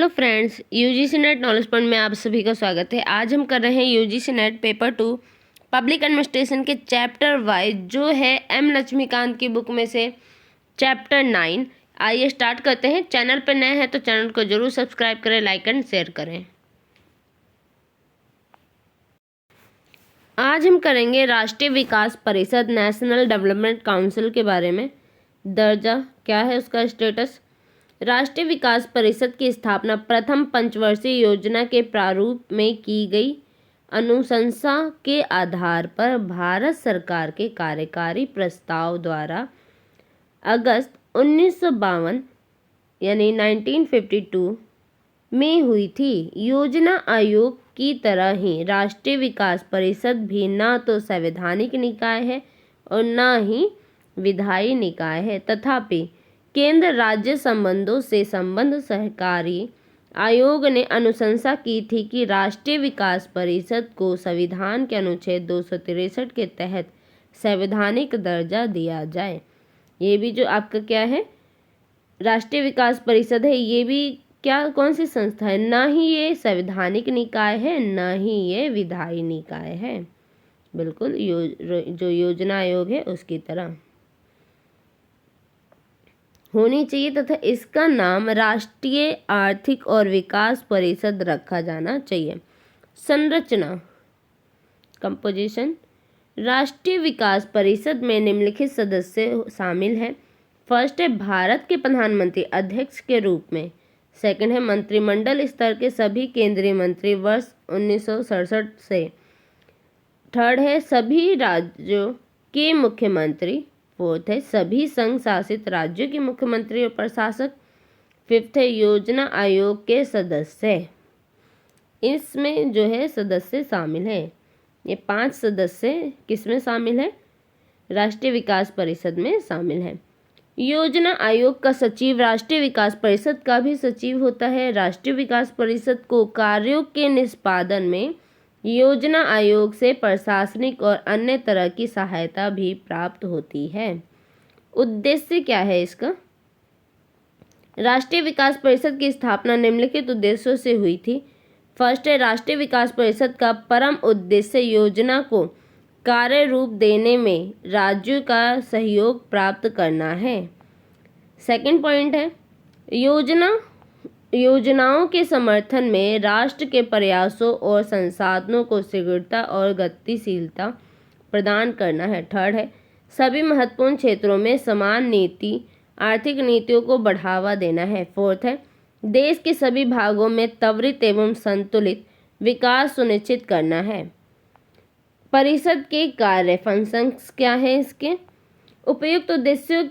Hello friends, UGC net knowledge point में आप सभी का स्वागत है। आज हम कर रहे हैं UGC net paper 2 public administration के चैप्टर वाइज जो है एम लक्ष्मीकांत की बुक में से चैप्टर 9। आइए स्टार्ट करते हैं। चैनल पर नए हैं तो चैनल को जरूर सब्सक्राइब करें, लाइक एंड शेयर करें। आज हम करेंगे राष्ट्रीय विकास परिषद नेशनल डेवलपमेंट काउंसिल के बारे में। दर्जा क्या है, उसका स्टेटस। राष्ट्रीय विकास परिषद की स्थापना प्रथम पंचवर्षीय योजना के प्रारूप में की गई अनुशंसा के आधार पर भारत सरकार के कार्यकारी प्रस्ताव द्वारा अगस्त 1952 यानी 1952 में हुई थी। योजना आयोग की तरह ही राष्ट्रीय विकास परिषद भी न तो संवैधानिक निकाय है और न ही विधायी निकाय है, तथापि केंद्र राज्य संबंधों से संबद्ध सहकारी आयोग ने अनुशंसा की थी कि राष्ट्रीय विकास परिषद को संविधान के अनुच्छेद 263 के तहत संवैधानिक दर्जा दिया जाए। ये भी जो आपका क्या है, राष्ट्रीय विकास परिषद है, ये भी क्या कौन सी संस्था है, ना ही ये संवैधानिक निकाय है ना ही ये विधायी निकाय है। बिल्कुल जो योजना आयोग है उसकी तरह होनी चाहिए, तथा इसका नाम राष्ट्रीय आर्थिक और विकास परिषद रखा जाना चाहिए। संरचना कंपोजिशन। राष्ट्रीय विकास परिषद में निम्नलिखित सदस्य शामिल हैं। फर्स्ट है भारत के प्रधानमंत्री अध्यक्ष के रूप में। सेकंड है मंत्रिमंडल स्तर के सभी केंद्रीय मंत्री वर्ष 1967 से। थर्ड है सभी राज्यों के मुख्यमंत्री। फोर्थ है सभी संघ शासित राज्यों के मुख्यमंत्री और प्रशासक। फिफ्थ है योजना आयोग के सदस्य। इसमें जो है सदस्य शामिल है, ये 5 सदस्य किसमें शामिल है, राष्ट्रीय विकास परिषद में शामिल है। योजना आयोग का सचिव राष्ट्रीय विकास परिषद का भी सचिव होता है। राष्ट्रीय विकास परिषद को कार्यों के निष्पादन में योजना आयोग से प्रशासनिक और अन्य तरह की सहायता भी प्राप्त होती है। उद्देश्य क्या है इसका। राष्ट्रीय विकास परिषद की स्थापना निम्नलिखित उद्देश्यों से हुई थी। फर्स्ट है राष्ट्रीय विकास परिषद का परम उद्देश्य योजना को कार्य रूप देने में राज्यों का सहयोग प्राप्त करना है। सेकंड पॉइंट है योजनाओं के समर्थन में राष्ट्र के प्रयासों और संसाधनों को शीघ्रता और गतिशीलता प्रदान करना है। थर्ड है सभी महत्वपूर्ण क्षेत्रों में समान नीति आर्थिक नीतियों को बढ़ावा देना है। फोर्थ है देश के सभी भागों में त्वरित एवं संतुलित विकास सुनिश्चित करना है। परिषद के कार्य फंक्शंस क्या है इसके। उपयुक्त उद्देश्यों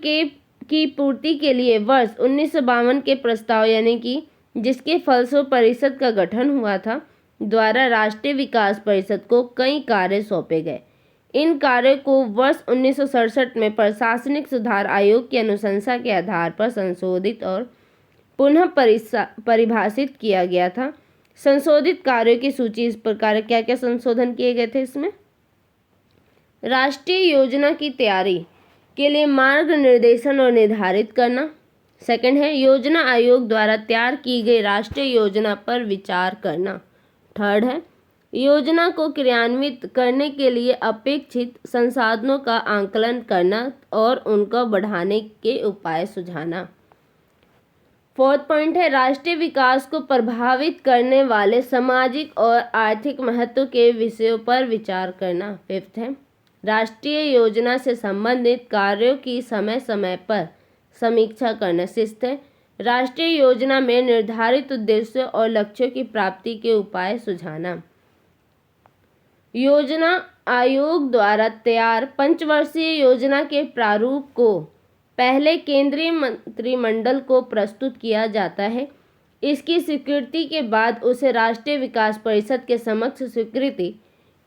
की पूर्ति के लिए वर्ष 1952 के प्रस्ताव यानी कि जिसके फलस्वरूप परिषद का गठन हुआ था द्वारा राष्ट्रीय विकास परिषद को कई कार्य सौंपे गए। इन कार्यों को वर्ष 1967 में प्रशासनिक सुधार आयोग की अनुशंसा के आधार पर संशोधित और पुनः परिभाषित किया गया था। संशोधित कार्यों की सूची इस प्रकार, क्या क्या संशोधन किए गए थे इसमें। राष्ट्रीय योजना की तैयारी के लिए मार्ग निर्देशन और निर्धारित करना। सेकंड है योजना आयोग द्वारा तैयार की गई राष्ट्रीय योजना पर विचार करना। थर्ड है योजना को क्रियान्वित करने के लिए अपेक्षित संसाधनों का आंकलन करना और उनको बढ़ाने के उपाय सुझाना। फोर्थ पॉइंट है राष्ट्रीय विकास को प्रभावित करने वाले सामाजिक और आर्थिक महत्व के विषयों पर विचार करना। फिफ्थ है राष्ट्रीय योजना से संबंधित कार्यों की समय समय पर समीक्षा करना। सिक्स्थ है राष्ट्रीय योजना में निर्धारित उद्देश्यों और लक्ष्यों की प्राप्ति के उपाय सुझाना। योजना आयोग द्वारा तैयार पंचवर्षीय योजना के प्रारूप को पहले केंद्रीय मंत्रिमंडल को प्रस्तुत किया जाता है। इसकी स्वीकृति के बाद उसे राष्ट्रीय विकास परिषद के समक्ष स्वीकृति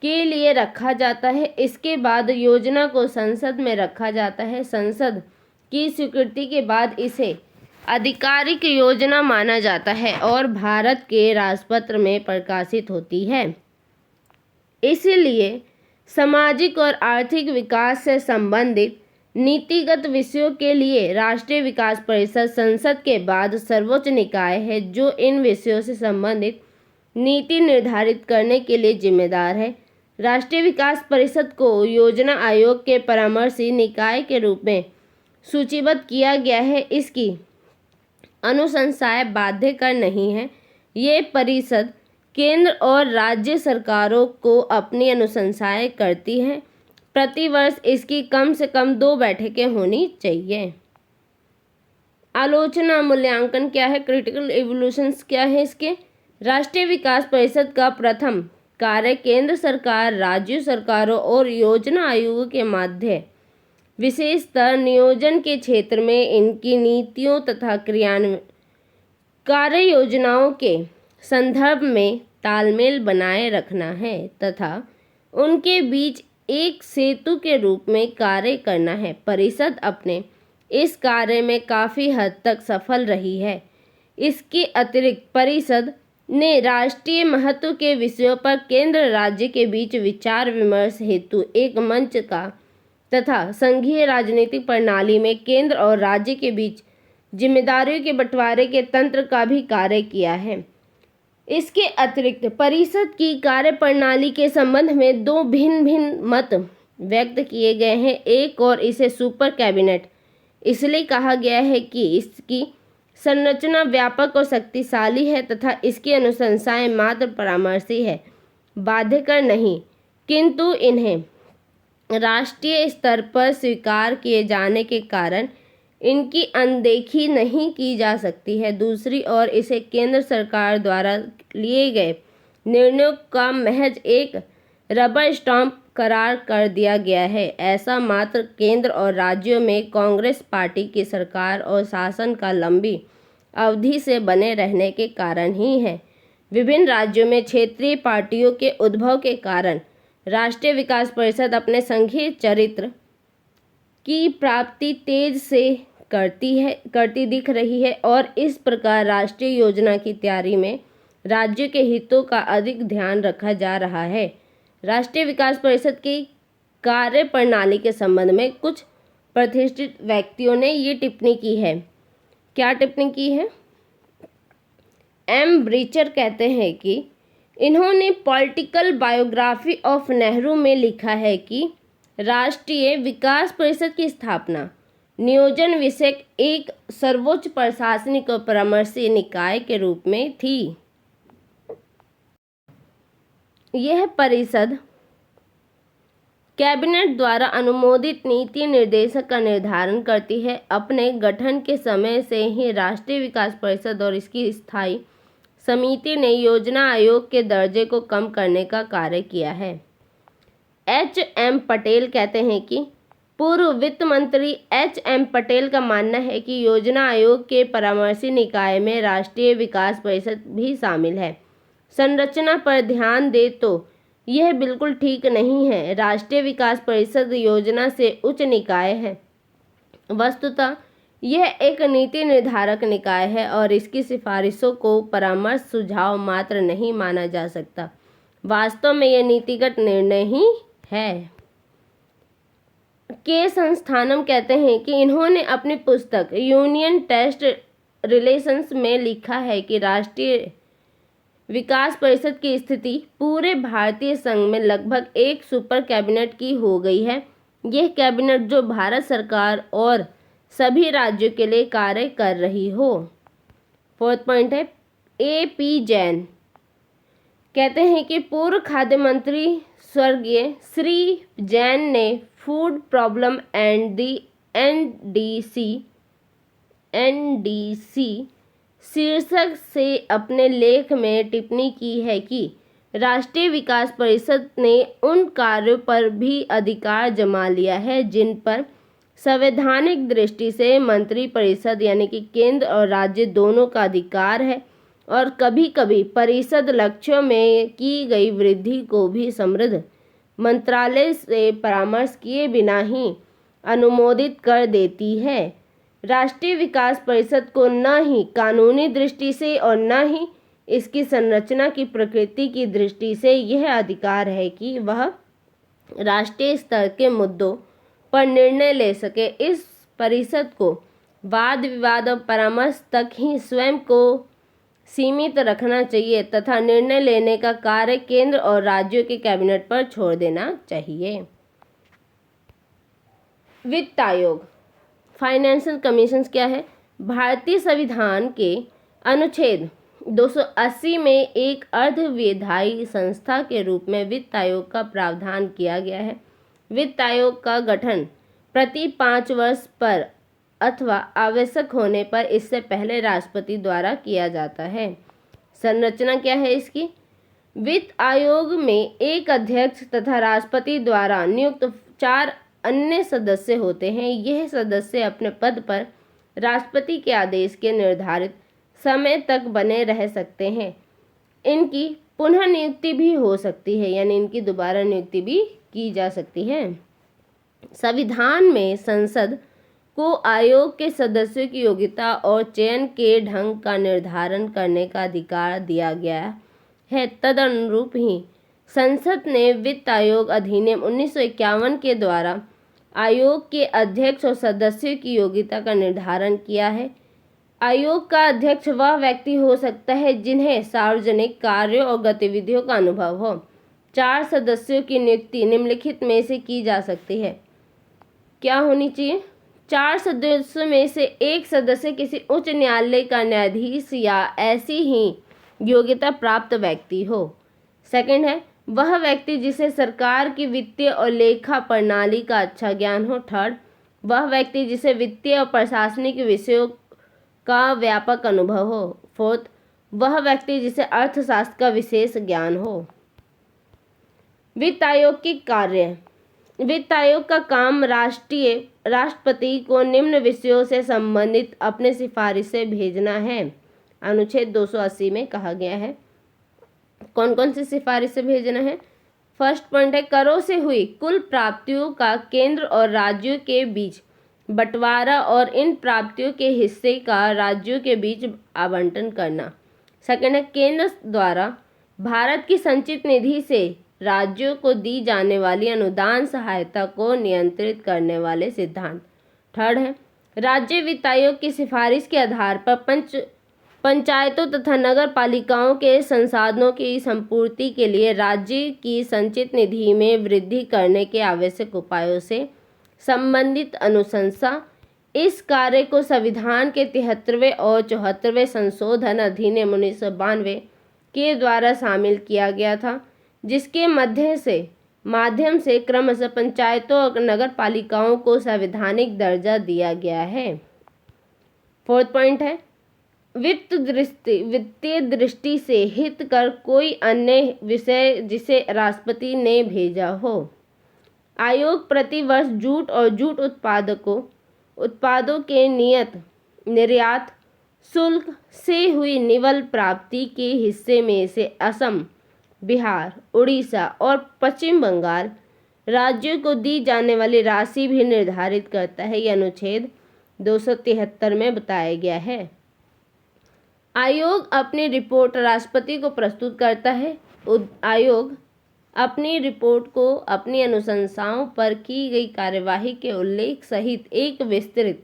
के लिए रखा जाता है। इसके बाद योजना को संसद में रखा जाता है। संसद की स्वीकृति के बाद इसे आधिकारिक योजना माना जाता है और भारत के राजपत्र में प्रकाशित होती है। इसलिए सामाजिक और आर्थिक विकास से संबंधित नीतिगत विषयों के लिए राष्ट्रीय विकास परिषद संसद के बाद सर्वोच्च निकाय है जो इन विषयों से संबंधित नीति निर्धारित करने के लिए जिम्मेदार है। राष्ट्रीय विकास परिषद को योजना आयोग के परामर्शी निकाय के रूप में सूचीबद्ध किया गया है। इसकी अनुशंसाएं बाध्यकर नहीं है। ये परिषद केंद्र और राज्य सरकारों को अपनी अनुशंसाएं करती है। प्रतिवर्ष इसकी कम से कम 2 बैठकें होनी चाहिए। आलोचना मूल्यांकन क्या है, क्रिटिकल इवोल्यूशंस क्या है इसके। राष्ट्रीय विकास परिषद का प्रथम कार्य केंद्र सरकार, राज्य सरकारों और योजना आयोगों के माध्य विशेषतः नियोजन के क्षेत्र में इनकी नीतियों तथा क्रियान्वयन कार्य योजनाओं के संदर्भ में तालमेल बनाए रखना है तथा उनके बीच एक सेतु के रूप में कार्य करना है। परिषद अपने इस कार्य में काफ़ी हद तक सफल रही है। इसके अतिरिक्त परिषद ने राष्ट्रीय महत्व के विषयों पर केंद्र राज्य के बीच विचार विमर्श हेतु एक मंच का तथा संघीय राजनीतिक प्रणाली में केंद्र और राज्य के बीच जिम्मेदारियों के बंटवारे के तंत्र का भी कार्य किया है। इसके अतिरिक्त परिषद की कार्यप्रणाली के संबंध में 2 भिन्न भिन्न मत व्यक्त किए गए हैं। एक और इसे सुपर कैबिनेट इसलिए कहा गया है कि इसकी संरचना व्यापक और शक्तिशाली है तथा इसकी अनुशंसाएं मात्र परामर्शी है, बाध्यकर नहीं, किंतु इन्हें राष्ट्रीय स्तर पर स्वीकार किए जाने के कारण इनकी अनदेखी नहीं की जा सकती है। दूसरी ओर इसे केंद्र सरकार द्वारा लिए गए निर्णयों का महज एक रबर स्टाम्प करार कर दिया गया है। ऐसा मात्र केंद्र और राज्यों में कांग्रेस पार्टी की सरकार और शासन का लंबी अवधि से बने रहने के कारण ही है। विभिन्न राज्यों में क्षेत्रीय पार्टियों के उद्भव के कारण राष्ट्रीय विकास परिषद अपने संघीय चरित्र की प्राप्ति तेज से करती दिख रही है और इस प्रकार राष्ट्रीय योजना की तैयारी में राज्यों के हितों का अधिक ध्यान रखा जा रहा है। राष्ट्रीय विकास परिषद की कार्य प्रणाली के संबंध में कुछ प्रतिष्ठित व्यक्तियों ने ये टिप्पणी की है। क्या टिप्पणी की है? एम ब्रीचर कहते हैं कि इन्होंने पॉलिटिकल बायोग्राफी ऑफ नेहरू में लिखा है कि राष्ट्रीय विकास परिषद की स्थापना नियोजन विषयक एक सर्वोच्च प्रशासनिक और परामर्शी निकाय के रूप में थी। यह परिषद कैबिनेट द्वारा अनुमोदित नीति निर्देशक का निर्धारण करती है। अपने गठन के समय से ही राष्ट्रीय विकास परिषद और इसकी स्थायी समिति ने योजना आयोग के दर्जे को कम करने का कार्य किया है। एच.एम. पटेल कहते हैं कि पूर्व वित्त मंत्री एच.एम. पटेल का मानना है कि योजना आयोग के परामर्शी निकाय में राष्ट्रीय विकास परिषद भी शामिल है। संरचना पर ध्यान दे तो यह बिल्कुल ठीक नहीं है। राष्ट्रीय विकास परिषद योजना से उच्च निकाय है। वस्तुतः यह एक नीति निर्धारक निकाय है और इसकी सिफारिशों को परामर्श सुझाव मात्र नहीं माना जा सकता। वास्तव में यह नीतिगत निर्णय ही है। के संस्थानम कहते हैं कि इन्होंने अपनी पुस्तक यूनियन टेस्ट रिलेशंस में लिखा है कि राष्ट्रीय विकास परिषद की स्थिति पूरे भारतीय संघ में लगभग एक सुपर कैबिनेट की हो गई है। यह कैबिनेट जो भारत सरकार और सभी राज्यों के लिए कार्य कर रही हो। 4th पॉइंट है A.P. जैन कहते हैं कि पूर्व खाद्य मंत्री स्वर्गीय श्री जैन ने food problem and the NDC शीर्षक से अपने लेख में टिप्पणी की है कि राष्ट्रीय विकास परिषद ने उन कार्यों पर भी अधिकार जमा लिया है जिन पर संवैधानिक दृष्टि से मंत्री परिषद यानी कि केंद्र और राज्य दोनों का अधिकार है और कभी कभी परिषद लक्ष्यों में की गई वृद्धि को भी समृद्ध मंत्रालय से परामर्श किए बिना ही अनुमोदित कर देती है। राष्ट्रीय विकास परिषद को न ही कानूनी दृष्टि से और न ही इसकी संरचना की प्रकृति की दृष्टि से यह अधिकार है कि वह राष्ट्रीय स्तर के मुद्दों पर निर्णय ले सके। इस परिषद को वाद विवाद और परामर्श तक ही स्वयं को सीमित रखना चाहिए तथा निर्णय लेने का कार्य केंद्र और राज्यों के कैबिनेट पर छोड़ देना चाहिए। वित्त आयोग, फाइनेंशियल कमीशन क्या है? भारतीय संविधान के अनुच्छेद 280 में एक अर्धविधायी संस्था के रूप में वित्त आयोग का प्रावधान किया गया है। वित्त आयोग का गठन प्रति 5 वर्ष पर अथवा आवश्यक होने पर इससे पहले राष्ट्रपति द्वारा किया जाता है। संरचना क्या है इसकी? वित्त आयोग में एक अध्यक्ष तथा राष्ट्रपति द्वारा नियुक्त 4 अन्य सदस्य होते हैं। यह सदस्य अपने पद पर राष्ट्रपति के आदेश के निर्धारित समय तक बने रह सकते हैं। इनकी पुनः नियुक्ति भी हो सकती है, यानी इनकी दोबारा नियुक्ति भी की जा सकती है। संविधान में संसद को आयोग के सदस्यों की योग्यता और चयन के ढंग का निर्धारण करने का अधिकार दिया गया है। तदनुरूप ही संसद ने वित्त आयोग अधिनियम 1951 के द्वारा आयोग के अध्यक्ष और सदस्यों की योग्यता का निर्धारण किया है। आयोग का अध्यक्ष वह व्यक्ति हो सकता है जिन्हें सार्वजनिक कार्यों और गतिविधियों का अनुभव हो। 4 सदस्यों की नियुक्ति निम्नलिखित में से की जा सकती है। क्या होनी चाहिए? 4 सदस्यों में से एक सदस्य किसी उच्च न्यायालय का न्यायाधीश या ऐसी ही योग्यता प्राप्त व्यक्ति हो। सेकंड है, वह व्यक्ति जिसे सरकार की वित्तीय और लेखा प्रणाली का अच्छा ज्ञान हो। थर्ड, वह व्यक्ति जिसे वित्तीय और प्रशासनिक विषयों का व्यापक अनुभव हो। फोर्थ, वह व्यक्ति जिसे अर्थशास्त्र का विशेष ज्ञान हो। वित्त आयोग के कार्य। वित्त आयोग का काम राष्ट्रपति को निम्न विषयों से संबंधित अपने सिफारिशें भेजना है। अनुच्छेद 280 में कहा गया है। कौन कौन सी सिफारिशें भेजना है? फर्स्ट पॉइंट है, करों से हुई कुल प्राप्तियों का केंद्र और राज्यों के बीच बंटवारा और इन प्राप्तियों के हिस्से का राज्यों के बीच आवंटन करना। सेकंड है, केंद्र द्वारा भारत की संचित निधि से राज्यों को दी जाने वाली अनुदान सहायता को नियंत्रित करने वाले सिद्धांत। थर्ड है, राज्य वित्त आयोग की सिफारिश के आधार पर पंचायतों तथा नगर पालिकाओं के संसाधनों की संपूर्ति के लिए राज्य की संचित निधि में वृद्धि करने के आवश्यक उपायों से संबंधित अनुशंसा। इस कार्य को संविधान के 73वें और 74वें संशोधन अधिनियम 1992 के द्वारा शामिल किया गया था, जिसके माध्यम से क्रमशः पंचायतों और नगर पालिकाओं को संवैधानिक दर्जा दिया गया है। फोर्थ पॉइंट है, वित्तीय दृष्टि से हितकर कोई अन्य विषय जिसे राष्ट्रपति ने भेजा हो। आयोग प्रति वर्ष जूट और जूट उत्पादों के निर्यात शुल्क से हुई निवल प्राप्ति के हिस्से में से असम, बिहार, उड़ीसा और पश्चिम बंगाल राज्यों को दी जाने वाली राशि भी निर्धारित करता है। यह अनुच्छेद 273 में बताया गया है। आयोग अपनी रिपोर्ट राष्ट्रपति को प्रस्तुत करता है। आयोग अपनी रिपोर्ट को अपनी अनुशंसाओं पर की गई कार्यवाही के उल्लेख सहित एक विस्तृत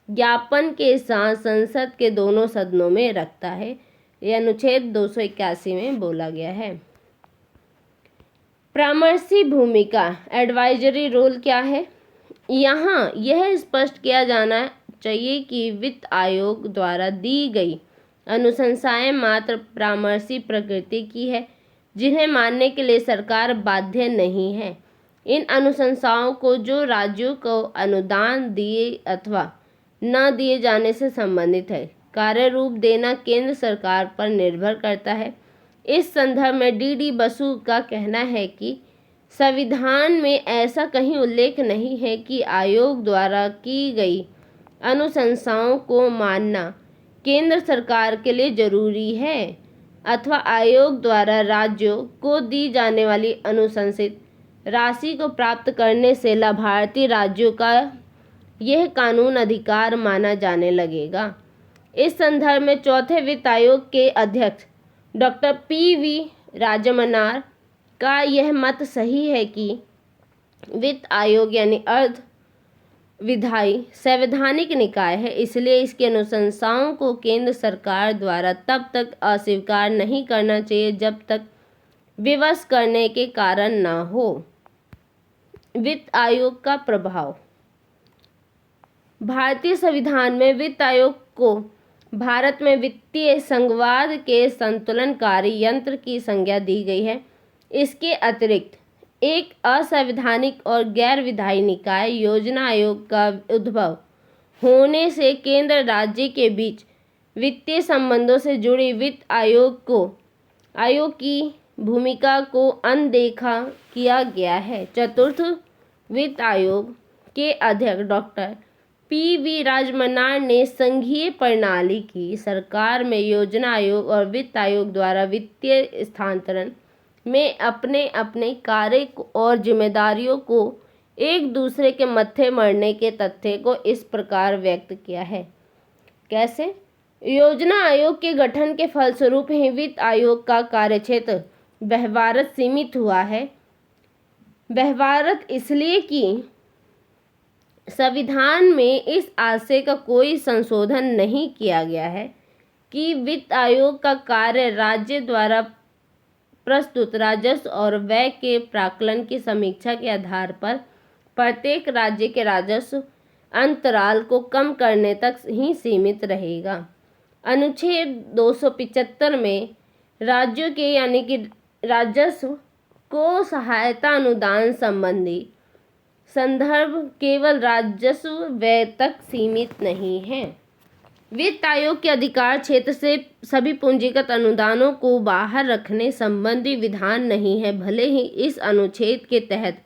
ज्ञापन के साथ संसद के दोनों सदनों में रखता है। यह अनुच्छेद 281 में बोला गया है। परामर्शी भूमिका, एडवाइजरी रोल क्या है? यहाँ यह स्पष्ट किया जाना चाहिए कि वित्त आयोग द्वारा दी गई अनुशंसाएं मात्र परामर्शी प्रकृति की है, जिन्हें मानने के लिए सरकार बाध्य नहीं है। इन अनुशंसाओं को जो राज्यों को अनुदान दिए अथवा न दिए जाने से संबंधित है, कार्य रूप देना केंद्र सरकार पर निर्भर करता है। इस संदर्भ में डी बसु का कहना है कि संविधान में ऐसा कहीं उल्लेख नहीं है कि आयोग द्वारा की गई अनुशंसाओं को मानना केंद्र सरकार के लिए जरूरी है अथवा आयोग द्वारा राज्यों को दी जाने वाली अनुशंसित राशि को प्राप्त करने से लाभार्थी राज्यों का यह कानून अधिकार माना जाने लगेगा। इस संदर्भ में चौथे वित्त आयोग के अध्यक्ष डॉक्टर PV राजमन्नार का यह मत सही है कि वित्त आयोग यानी अर्ध विधायी संवैधानिक निकाय है, इसलिए इसकी अनुशंसाओं को केंद्र सरकार द्वारा तब तक अस्वीकार नहीं करना चाहिए जब तक विवश करने के कारण न हो। वित्त आयोग का प्रभाव। भारतीय संविधान में वित्त आयोग को भारत में वित्तीय संघवाद के संतुलनकारी यंत्र की संज्ञा दी गई है। इसके अतिरिक्त एक असंवैधानिक और गैर विधायी निकाय योजना आयोग का उद्भव होने से केंद्र राज्य के बीच वित्तीय संबंधों से जुड़ी वित्त आयोग की भूमिका को अनदेखा किया गया है। चतुर्थ, वित्त आयोग के अध्यक्ष डॉक्टर पी.वी. राजमन्नार ने संघीय प्रणाली की सरकार में योजना आयोग और वित्त आयोग द्वारा वित्तीय स्थानांतरण में अपने अपने कार्य और जिम्मेदारियों को एक दूसरे के मत्थे मढ़ने के तथ्य को इस प्रकार व्यक्त किया है। कैसे? योजना आयोग के गठन के फलस्वरूप ही वित्त आयोग का कार्यक्षेत्र व्यवहारत सीमित हुआ है। व्यवहारत इसलिए कि संविधान में इस आशय का कोई संशोधन नहीं किया गया है कि वित्त आयोग का कार्य राज्य द्वारा प्रस्तुत राजस्व और व्यय के प्राक्कलन की समीक्षा के आधार पर प्रत्येक राज्य के राजस्व अंतराल को कम करने तक ही सीमित रहेगा। अनुच्छेद 275 में राज्यों के यानी कि राजस्व को सहायता अनुदान संबंधी संदर्भ केवल राजस्व व्यय तक सीमित नहीं है। वित्त आयोग के अधिकार क्षेत्र से सभी पूंजीगत अनुदानों को बाहर रखने संबंधी विधान नहीं है। भले ही इस अनुच्छेद के तहत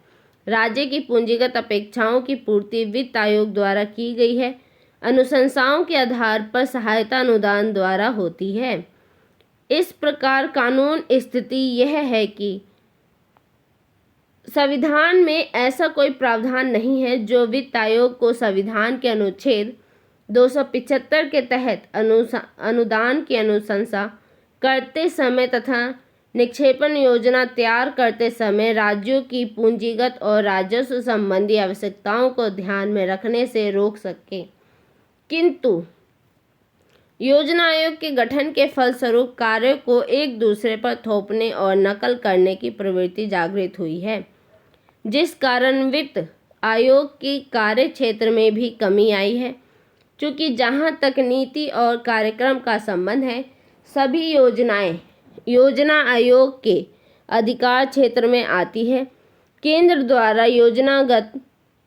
राज्य की पूंजीगत अपेक्षाओं की पूर्ति वित्त आयोग द्वारा की गई है, अनुशंसाओं के आधार पर सहायता अनुदान द्वारा होती है। इस प्रकार कानून स्थिति यह है कि संविधान में ऐसा कोई प्रावधान नहीं है जो वित्त आयोग को संविधान के अनुच्छेद 275 के तहत अनुदान की अनुशंसा करते समय तथा निक्षेपण योजना तैयार करते समय राज्यों की पूंजीगत और राजस्व संबंधी आवश्यकताओं को ध्यान में रखने से रोक सके। किंतु योजना आयोग के गठन के फलस्वरूप कार्यों को एक दूसरे पर थोपने और नकल करने की प्रवृत्ति जागृत हुई है, जिस कारण वित्त आयोग के कार्य क्षेत्र में भी कमी आई है। चूँकि जहाँ तक नीति और कार्यक्रम का संबंध है, सभी योजनाएं योजना आयोग के अधिकार क्षेत्र में आती है। केंद्र द्वारा योजनागत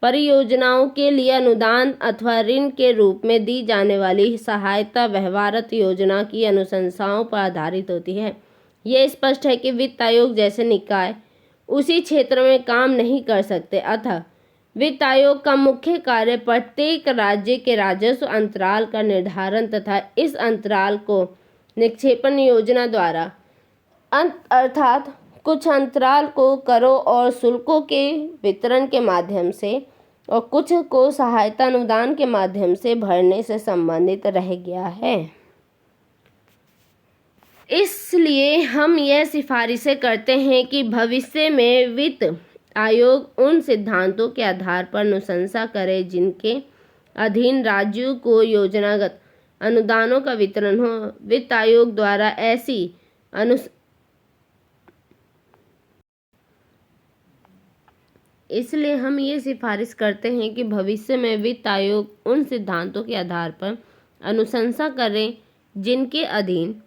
परियोजनाओं के लिए अनुदान अथवा ऋण के रूप में दी जाने वाली सहायता व्यवहारत योजना की अनुशंसाओं पर आधारित होती है। यह स्पष्ट है कि वित्त आयोग जैसे निकाय उसी क्षेत्र में काम नहीं कर सकते, अतः वित्त आयोग का मुख्य कार्य प्रत्येक राज्य के राजस्व अंतराल का निर्धारण तथा इस अंतराल को निक्षेपण योजना द्वारा अर्थात कुछ अंतराल को करों और शुल्कों के वितरण के माध्यम से और कुछ को सहायता अनुदान के माध्यम से भरने से संबंधित रह गया है। इसलिए हम यह सिफारिशें करते हैं कि भविष्य में वित्त आयोग उन सिद्धांतों के आधार पर अनुशंसा करे जिनके अधीन राज्यों को योजनागत अनुदानों का वितरण हो। वित्त आयोग द्वारा ऐसी इसलिए हम ये सिफारिश करते हैं कि भविष्य में वित्त आयोग उन सिद्धांतों के आधार पर अनुशंसा करे जिनके अधीन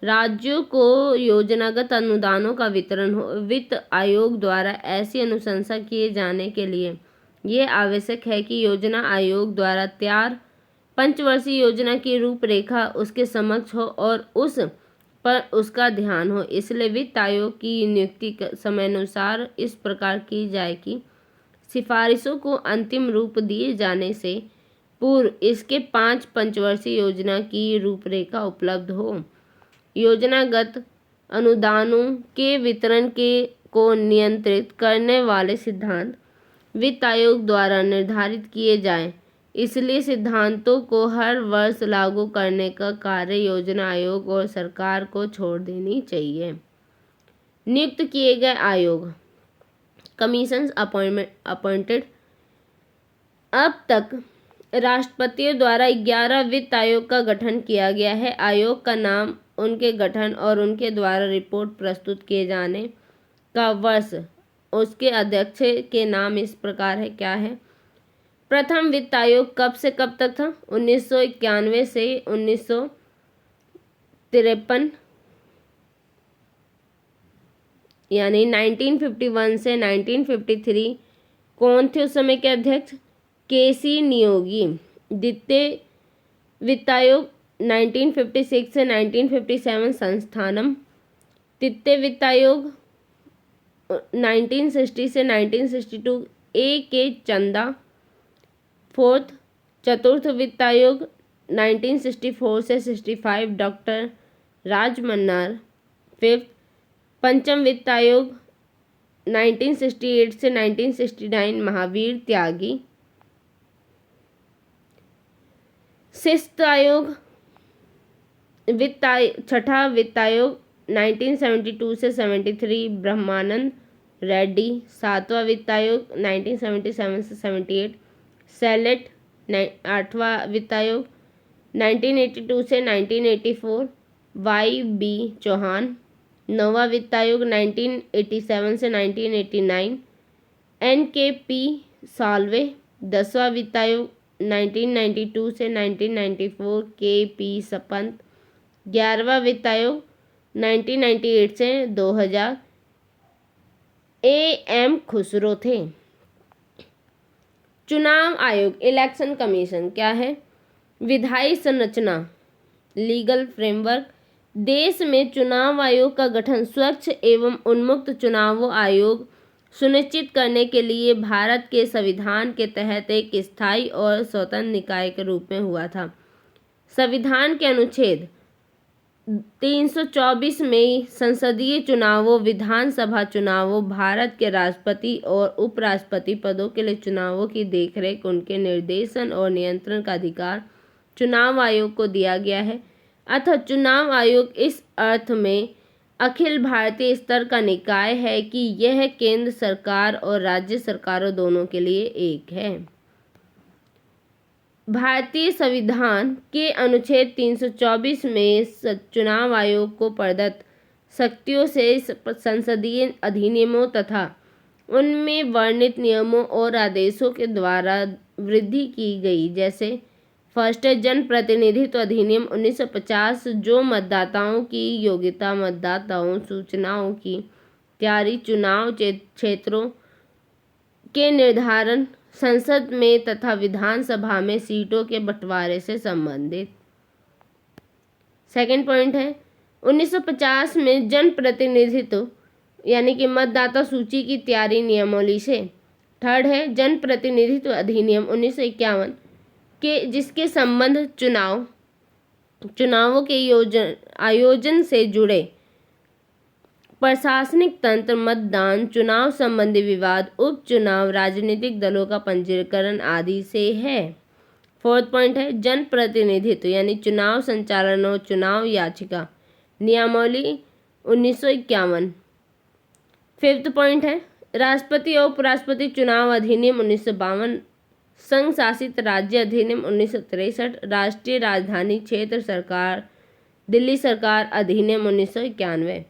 राज्यों को योजनागत अनुदानों का वितरण हो। वित्त आयोग द्वारा ऐसी अनुशंसा किए जाने के लिए ये आवश्यक है कि योजना आयोग द्वारा तैयार पंचवर्षीय योजना की रूपरेखा उसके समक्ष हो और उस पर उसका ध्यान हो। इसलिए वित्त आयोग की नियुक्ति समयानुसार इस प्रकार की जाए कि सिफारिशों को अंतिम रूप दिए जाने से पूर्व इसके 5 पंचवर्षीय योजना की रूपरेखा उपलब्ध हो। योजनागत अनुदानों के वितरण को नियंत्रित करने वाले सिद्धांत वित्त आयोग द्वारा निर्धारित किए जाएं। इसलिए सिद्धांतों को हर वर्ष लागू करने का कार्य योजना आयोग और सरकार को छोड़ देनी चाहिए। नियुक्त किए गए आयोग कमीशंस अपॉइंटेड अब तक राष्ट्रपतियों द्वारा 11 वित्त आयोग का गठन किया गया है। आयोग का नाम, उनके गठन और उनके द्वारा रिपोर्ट प्रस्तुत किए जाने का वर्ष, उसके अध्यक्ष के नाम इस प्रकार है, क्या है? प्रथम वित्त आयोग कब से कब तक था? 1991 से 1953, यानी 1951 से 1953। कौन थे उस समय के अध्यक्ष? केसी नियोगी। द्वितीय वित्त आयोग 1956 से 1957 संस्थानम। तृतीय वित्त आयोग 1960 से 1962 ए के चंदा। फोर्थ चतुर्थ वित्त आयोग 1964 से 65 डॉक्टर राजमन्नार। फिफ्थ पंचम वित्त आयोग 1968 से 1969 महावीर त्यागी। सिक्स्थ आयोग छठा वित्त आयोग 1972 से 73 ब्रह्मानंद रेड्डी। सातवां वित्त आयोग 1977 से 78 सैलेट। आठवां वित्त आयोग 1982 से 1984 वाई बी चौहान। नौवां वित्त आयोग 1987 से 1989 एन के पी साल्वे। 10वां वित्त आयोग 1992 से 1994 के पी सपंत। 11वां वित्त आयोग 1998 से 2000 ए एम खुसरो थे। चुनाव आयोग इलेक्शन कमीशन क्या है? विधायी संरचना, लीगल फ्रेमवर्क। देश में चुनाव आयोग का गठन स्वच्छ एवं उन्मुक्त चुनाव आयोग सुनिश्चित करने के लिए भारत के संविधान के तहत एक स्थायी और स्वतंत्र निकाय के रूप में हुआ था। संविधान के अनुच्छेद 324 में संसदीय चुनावों, विधानसभा चुनावों, भारत के राष्ट्रपति और उपराष्ट्रपति पदों के लिए चुनावों की देखरेख, उनके निर्देशन और नियंत्रण का अधिकार चुनाव आयोग को दिया गया है। अतः चुनाव आयोग इस अर्थ में अखिल भारतीय स्तर का निकाय है कि यह केंद्र सरकार और राज्य सरकारों दोनों के लिए एक है। भारतीय संविधान के अनुच्छेद 324 में चुनाव आयोग को प्रदत्त शक्तियों से संसदीय अधिनियमों तथा उनमें वर्णित नियमों और आदेशों के द्वारा वृद्धि की गई। जैसे फर्स्ट है जन प्रतिनिधित्व अधिनियम 1950, जो मतदाताओं की योग्यता, मतदाताओं सूचनाओं की तैयारी, चुनाव क्षेत्रों के निर्धारण, संसद में तथा विधानसभा में सीटों के बंटवारे से संबंधित। सेकंड पॉइंट है 1950 में जन प्रतिनिधित्व यानी कि मतदाता सूची की तैयारी नियमावली से। थर्ड है जन प्रतिनिधित्व अधिनियम 1951 के जिसके संबंध चुनावों के आयोजन से जुड़े प्रशासनिक तंत्र, मतदान, चुनाव संबंधी विवाद, उपचुनाव, राजनीतिक दलों का पंजीकरण आदि से है। फोर्थ पॉइंट है जन प्रतिनिधित्व यानी चुनाव संचालन और चुनाव याचिका नियमावली 1951। फिफ्थ पॉइंट है राष्ट्रपति और उपराष्ट्रपति चुनाव अधिनियम 1952, संघ शासित राज्य अधिनियम 1963, राष्ट्रीय राजधानी क्षेत्र सरकार दिल्ली सरकार अधिनियम 1991।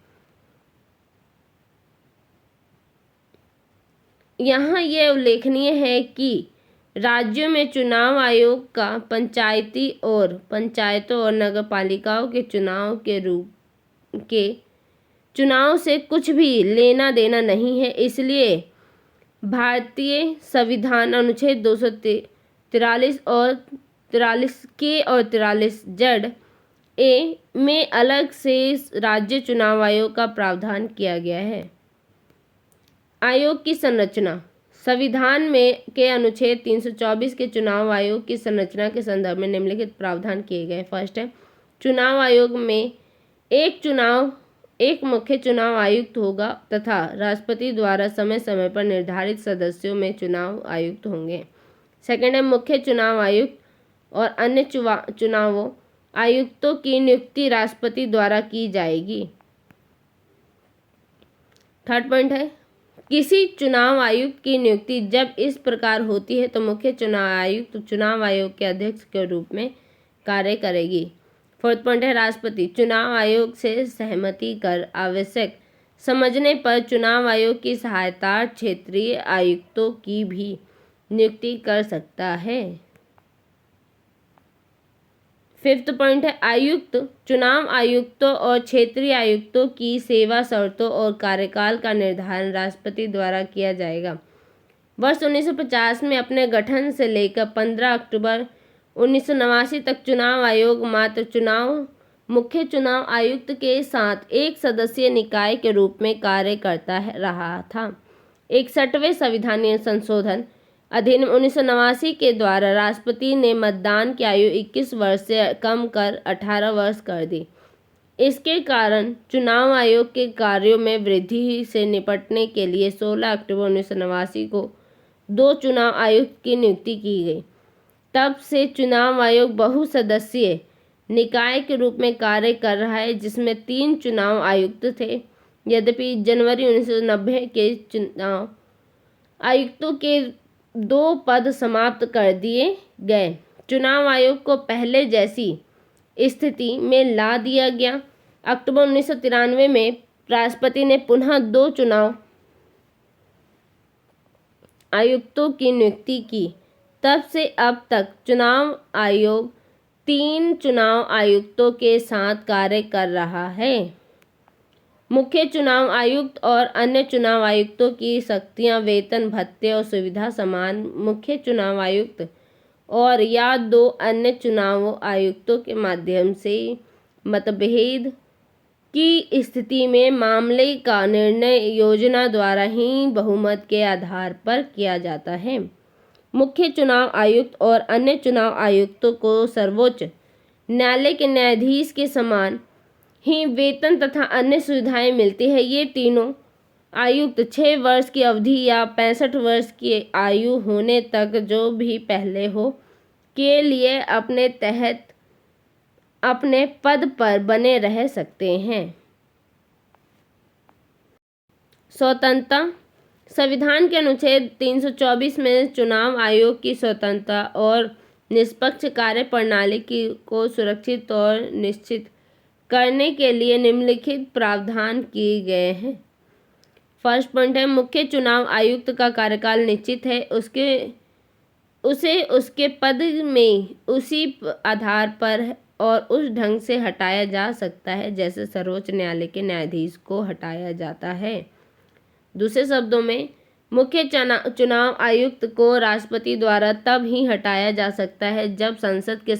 यहाँ यह उल्लेखनीय है कि राज्यों में चुनाव आयोग का पंचायतों और नगरपालिकाओं के चुनाव से कुछ भी लेना देना नहीं है। इसलिए भारतीय संविधान अनुच्छेद 243 और 43 के और 43 जड़ ए में अलग से राज्य चुनाव आयोग का प्रावधान किया गया है। आयोग की संरचना संविधान में के अनुच्छेद 324 के चुनाव आयोग की संरचना के संदर्भ में निम्नलिखित प्रावधान किए गए। फर्स्ट है चुनाव आयोग में एक मुख्य चुनाव आयुक्त होगा तथा राष्ट्रपति द्वारा समय समय पर निर्धारित सदस्यों में चुनाव आयुक्त होंगे। सेकंड है मुख्य चुनाव आयुक्त और अन्य चुनावों आयुक्तों की नियुक्ति राष्ट्रपति द्वारा की जाएगी। थर्ड पॉइंट है किसी चुनाव आयुक्त की नियुक्ति जब इस प्रकार होती है तो मुख्य चुनाव आयुक्त चुनाव आयोग के अध्यक्ष के रूप में कार्य करेगी। फोर्थ पॉइंट है राष्ट्रपति चुनाव आयोग से सहमति कर आवश्यक समझने पर चुनाव आयोग की सहायता क्षेत्रीय आयुक्तों की भी नियुक्ति कर सकता है। फिफ्थ पॉइंट है आयुक्त चुनाव आयुक्तों और क्षेत्रीय आयुक्तों की सेवा शर्तों और कार्यकाल का निर्धारण राष्ट्रपति द्वारा किया जाएगा। वर्ष 1950 में अपने गठन से लेकर 15 अक्टूबर 1989 तक चुनाव आयोग मात्र मुख्य चुनाव आयुक्त के साथ एक सदस्यीय निकाय के रूप में कार्य करता रहा था। 61वें संविधानीय संशोधन अधिनियम 1989 के द्वारा राष्ट्रपति ने मतदान की आयु 21 वर्ष से कम कर 18 वर्ष कर दी। इसके कारण चुनाव आयोग के कार्यों में वृद्धि से निपटने के लिए 16 अक्टूबर 1989 को 2 चुनाव आयुक्त की नियुक्ति की गई। तब से चुनाव आयोग बहुसदस्यीय निकाय के रूप में कार्य कर रहा है, जिसमें 3 चुनाव आयुक्त थे। यद्यपि जनवरी 1990 के चुनाव आयुक्तों के 2 पद समाप्त कर दिए गए। चुनाव आयोग को पहले जैसी स्थिति में ला दिया गया। अक्टूबर 1993 में राष्ट्रपति ने पुनः 2 चुनाव आयुक्तों की नियुक्ति की। तब से अब तक चुनाव आयोग 3 चुनाव आयुक्तों के साथ कार्य कर रहा है। मुख्य चुनाव आयुक्त और अन्य चुनाव आयुक्तों की शक्तियां, वेतन, भत्ते और सुविधा समान मुख्य चुनाव आयुक्त और या 2 अन्य चुनाव आयुक्तों के माध्यम से मतभेद की स्थिति में मामले का निर्णय योजना द्वारा ही बहुमत के आधार पर किया जाता है। मुख्य चुनाव आयुक्त और अन्य चुनाव आयुक्तों को सर्वोच्च न्यायालय के न्यायाधीश के समान ही वेतन तथा अन्य सुविधाएं मिलती है। ये तीनों आयुक्त 6 वर्ष की अवधि या 65 वर्ष की आयु होने तक जो भी पहले हो के लिए अपने पद पर बने रह सकते हैं। स्वतंत्रता संविधान के अनुच्छेद 324 में चुनाव आयोग की स्वतंत्रता और निष्पक्ष कार्य प्रणाली को सुरक्षित और निश्चित करने के लिए निम्नलिखित प्रावधान किए गए हैं। फर्स्ट पॉइंट है मुख्य चुनाव आयुक्त का कार्यकाल निश्चित है। उसे उसके पद में उसी आधार पर और उस ढंग से हटाया जा सकता है जैसे सर्वोच्च न्यायालय के न्यायाधीश को हटाया जाता है। दूसरे शब्दों में मुख्य चुनाव आयुक्त को राष्ट्रपति द्वारा तब ही हटाया जा सकता है जब संसद के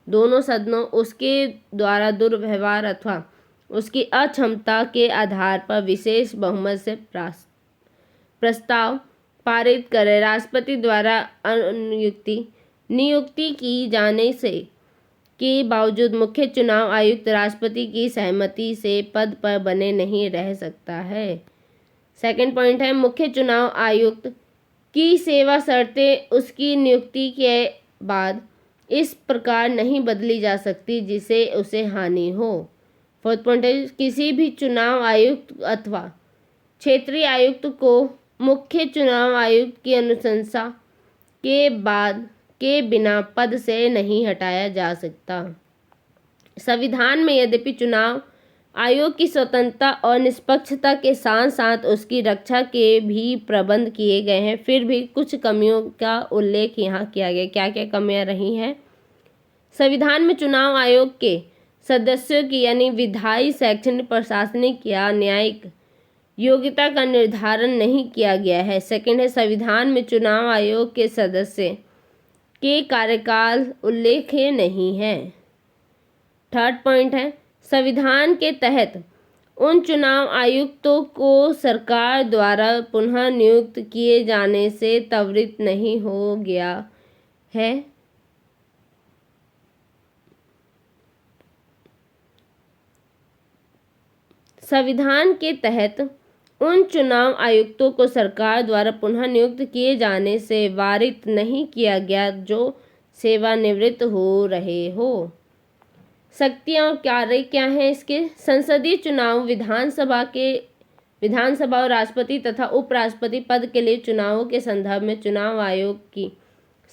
दोनों सदनों उसके द्वारा दुर्व्यवहार अथवा उसकी अक्षमता के आधार पर विशेष बहुमत से प्रस्ताव पारित करे। राष्ट्रपति द्वारा नियुक्ति की जाने से के बावजूद मुख्य चुनाव आयुक्त राष्ट्रपति की सहमति से पद पर बने नहीं रह सकता है। सेकंड पॉइंट है मुख्य चुनाव आयुक्त की सेवा शर्तें उसकी नियुक्ति के बाद इस प्रकार नहीं बदली जा सकती जिससे उसे हानि हो। फोर्थ पॉइंट है किसी भी चुनाव आयुक्त अथवा क्षेत्रीय आयुक्त को मुख्य चुनाव आयुक्त की अनुशंसा के बिना पद से नहीं हटाया जा सकता। संविधान में यद्यपि चुनाव आयोग की स्वतंत्रता और निष्पक्षता के साथ साथ उसकी रक्षा के भी प्रबंध किए गए हैं, फिर भी कुछ कमियों का उल्लेख यहाँ किया गया। क्या क्या कमियां रही हैं? संविधान में चुनाव आयोग के सदस्यों की यानी विधायी, शैक्षणिक, प्रशासनिक या न्यायिक योग्यता का निर्धारण नहीं किया गया है। सेकंड है संविधान में चुनाव आयोग के सदस्य के कार्यकाल उल्लेख नहीं है। थर्ड पॉइंट है संविधान के तहत उन चुनाव आयुक्तों को सरकार द्वारा पुनः नियुक्त किए जाने से त्वरित नहीं हो गया है। संविधान के तहत उन चुनाव आयुक्तों को सरकार द्वारा पुनः नियुक्त किए जाने से वारित नहीं किया गया जो सेवानिवृत्त हो रहे हो। शक्तियाँ और कार्य क्या हैं इसके? संसदीय चुनाव विधानसभा के विधानसभा और राष्ट्रपति तथा उपराष्ट्रपति पद के लिए चुनावों के संदर्भ में चुनाव आयोग की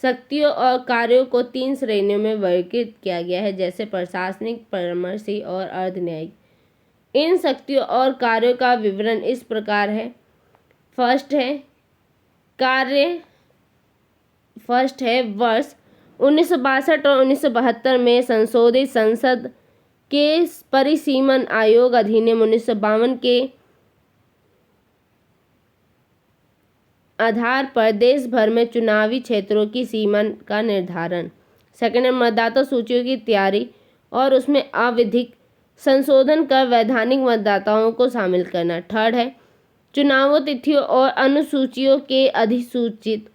शक्तियों और कार्यों को 3 श्रेणियों में वर्गीकृत किया गया है, जैसे प्रशासनिक, परामर्शी और अर्धन्यायिक। इन शक्तियों और कार्यों का विवरण इस प्रकार है। फर्स्ट है वर्ष 1962 और 1972 में संशोधित संसद के परिसीमन आयोग अधिनियम 1952 के आधार पर देश भर में चुनावी क्षेत्रों की सीमा का निर्धारण। सेकंड है मतदाता सूचियों की तैयारी और उसमें आवधिक संशोधन कर वैधानिक मतदाताओं को शामिल करना। थर्ड है चुनावों तिथियों और अनुसूचियों के अधिसूचित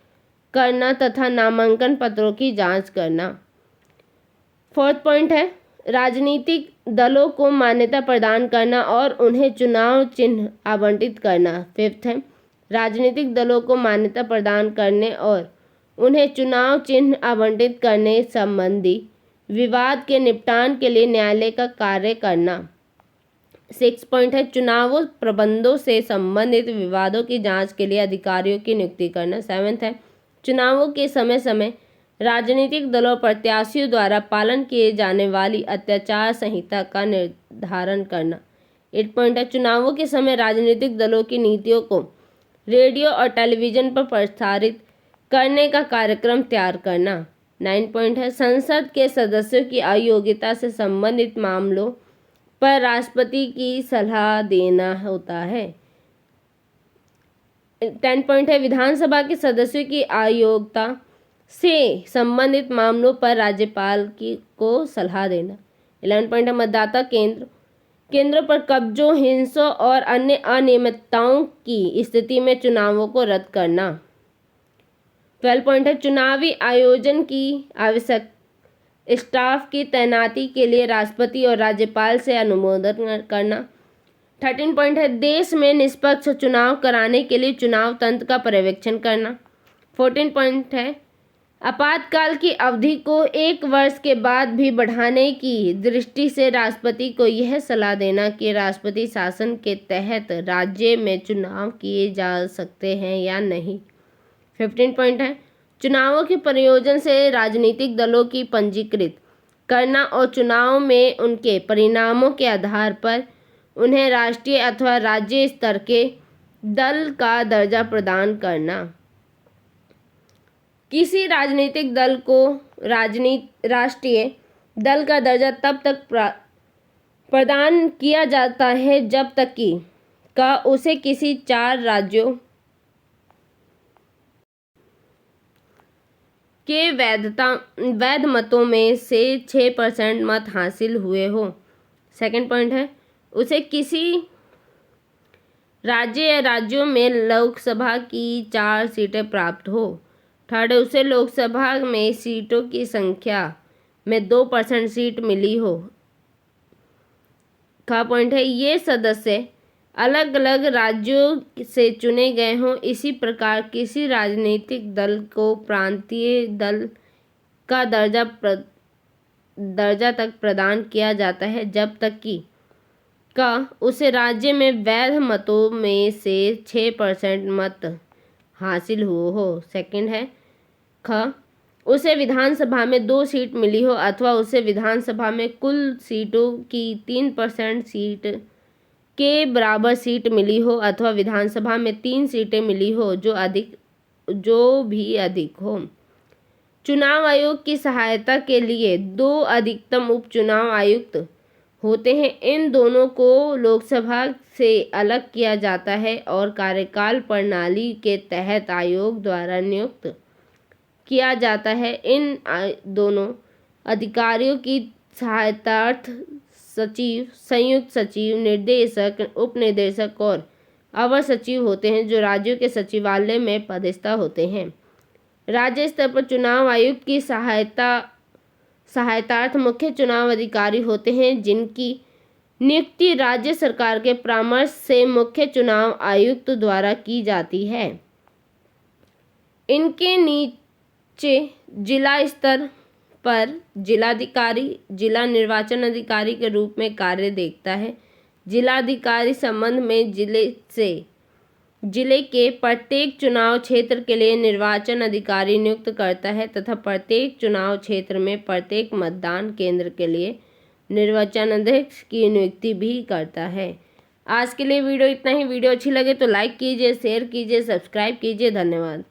करना तथा नामांकन पत्रों की जांच करना। फोर्थ पॉइंट है राजनीतिक दलों को मान्यता प्रदान करना और उन्हें चुनाव चिन्ह आवंटित करना। फिफ्थ है राजनीतिक दलों को मान्यता प्रदान करने और उन्हें चुनाव चिन्ह आवंटित करने संबंधी विवाद के निपटान के लिए न्यायालय का कार्य करना। 6 पॉइंट है चुनावों प्रबंधों से संबंधित विवादों की जांच के लिए अधिकारियों की नियुक्ति करना। 7 है चुनावों के समय समय राजनीतिक दलों प्रत्याशियों द्वारा पालन किए जाने वाली अत्याचार संहिता का निर्धारण करना। 8 पॉइंट है चुनावों के समय राजनीतिक दलों की नीतियों को रेडियो और टेलीविजन पर प्रसारित करने का कार्यक्रम तैयार करना। 9 पॉइंट है संसद के सदस्यों की अयोग्यता से संबंधित मामलों पर राष्ट्रपति की सलाह देना होता है। 10 पॉइंट है विधानसभा के सदस्यों की अयोग्यता से संबंधित मामलों पर राज्यपाल को सलाह देना। 11 पॉइंट है मतदाता केंद्रों पर कब्जों, हिंसा और अन्य अनियमितताओं की स्थिति में चुनावों को रद्द करना। 12 पॉइंट है चुनावी आयोजन की आवश्यक स्टाफ की तैनाती के लिए राष्ट्रपति और राज्यपाल से अनुमोदन करना। 13 पॉइंट है देश में निष्पक्ष चुनाव कराने के लिए चुनाव तंत्र का पर्यवेक्षण करना। 14 पॉइंट है आपातकाल की अवधि को 1 वर्ष के बाद भी बढ़ाने की दृष्टि से राष्ट्रपति को यह सलाह देना कि राष्ट्रपति शासन के तहत राज्य में चुनाव किए जा सकते हैं या नहीं। 15 पॉइंट है चुनावों के प्रयोजन से राजनीतिक दलों की पंजीकृत करना और चुनाव में उनके परिणामों के आधार पर उन्हें राष्ट्रीय अथवा राज्य स्तर के दल का दर्जा प्रदान करना। किसी राजनीतिक दल को राष्ट्रीय दल का दर्जा तब तक प्रदान किया जाता है जब तक कि उसे किसी 4 राज्यों के वैध मतों में से 6% मत हासिल हुए हो। सेकंड पॉइंट है उसे किसी राज्य या राज्यों में लोकसभा की 4 सीटें प्राप्त हो। थर्ड है उसे लोकसभा में सीटों की संख्या में 2% सीट मिली हो। का पॉइंट है ये सदस्य अलग अलग राज्यों से चुने गए हों। इसी प्रकार किसी राजनीतिक दल को प्रांतीय दल का दर्जा तक प्रदान किया जाता है जब तक कि उसे राज्य में वैध मतों में से 6% मत हासिल हुए हो। सेकंड है उसे विधानसभा में 2 सीट मिली हो अथवा उसे विधानसभा में कुल सीटों की 3% सीट के बराबर सीट मिली हो अथवा विधानसभा में 3 सीटें मिली हो जो भी अधिक हो। चुनाव आयोग की सहायता के लिए 2 अधिकतम उपचुनाव आयुक्त होते हैं। इन दोनों को लोकसभा से अलग किया जाता है और कार्यकाल प्रणाली के तहत आयोग द्वारा नियुक्त किया जाता है। इन दोनों अधिकारियों की सहायतार्थ सचिव, संयुक्त सचिव, निर्देशक, उपनिदेशक और अवर सचिव होते हैं जो राज्यों के सचिवालय में पदस्थ होते हैं। राज्य स्तर पर चुनाव आयुक्त की सहायतार्थ मुख्य चुनाव अधिकारी होते हैं जिनकी नियुक्ति राज्य सरकार के परामर्श से मुख्य चुनाव आयुक्त द्वारा की जाती है। इनके नीचे जिला स्तर पर जिलाधिकारी जिला निर्वाचन अधिकारी के रूप में कार्य देखता है जिलाधिकारी संबंध में जिले के प्रत्येक चुनाव क्षेत्र के लिए निर्वाचन अधिकारी नियुक्त करता है तथा प्रत्येक चुनाव क्षेत्र में प्रत्येक मतदान केंद्र के लिए निर्वाचन अध्यक्ष की नियुक्ति भी करता है। आज के लिए वीडियो इतना ही। वीडियो अच्छी लगे तो लाइक कीजिए, शेयर कीजिए, सब्सक्राइब कीजिए। धन्यवाद।